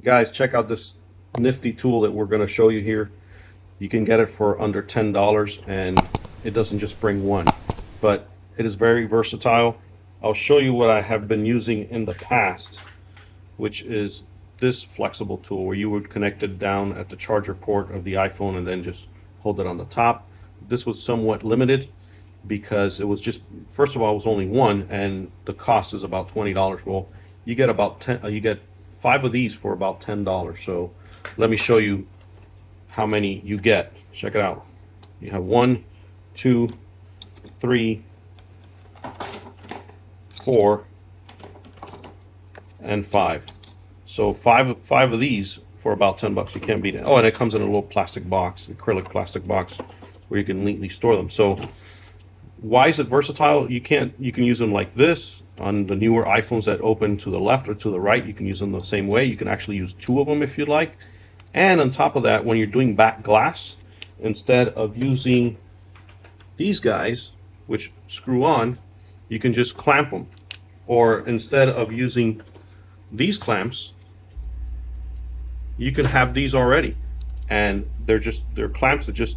Guys, check out this nifty tool that we're going to show you here. You can get it for under $10, and it doesn't just bring one, but it is very versatile. I'll show you what I have been using in the past, which is this flexible tool where you would connect it down at the charger port of the iPhone and then just hold it on the top. This was somewhat limited because it was just, first of all, it was only one, and the cost is about $20. Well, you get about 10, you get 5 of these for about $10. So let me show you how many you get. Check it out. You have 1, 2, 3, 4, and 5. So five of these for about $10. You can't beat it. Oh, and it comes in a little plastic box, acrylic plastic box, where you can neatly store them. So why is it versatile? You can use them like this on the newer iPhones that open to the left or to the right. You can use them the same way. You can actually use 2 of them if you'd like. And on top of that, when you're doing back glass, instead of using these guys, which screw on, you can just clamp them. Or instead of using these clamps, you can have these already. And they're clamps that just,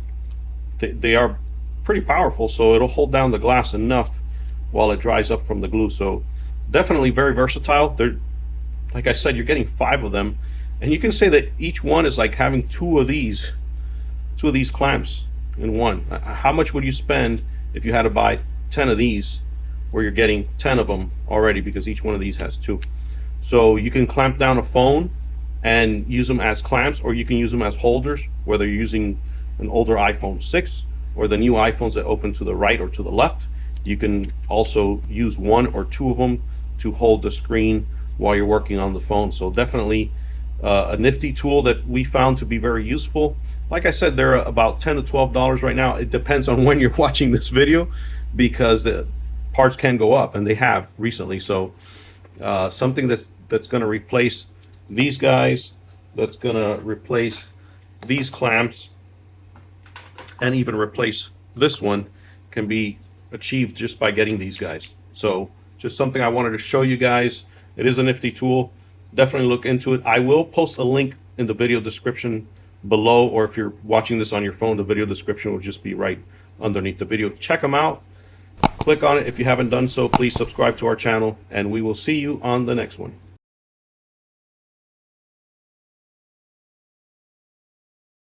they are pretty powerful, so it'll hold down the glass enough while it dries up from the glue. So definitely very versatile. They're, like I said, you're getting 5 of them, and you can say that each one is like having two of these clamps in one. How much would you spend if you had to buy 10 of these, where you're getting 10 of them already because each one of these has 2? So you can clamp down a phone and use them as clamps, or you can use them as holders, whether you're using an older iPhone 6 or the new iPhones that open to the right or to the left. You can also use 1 or 2 of them to hold the screen while you're working on the phone. So definitely a nifty tool that we found to be very useful. Like I said, they're about $10 to $12 right now. It depends on when you're watching this video, because the parts can go up, and they have recently. So something that's going to replace these guys, that's going to replace these clamps, and even replace this one, can be achieved just by getting these guys. So just something I wanted to show you guys. It is a nifty tool. Definitely look into it. I will post a link in the video description below, or if you're watching this on your phone, the video description will just be right underneath the video. Check them out. Click on it if you haven't done so. Please subscribe to our channel, and we will see you on the next one.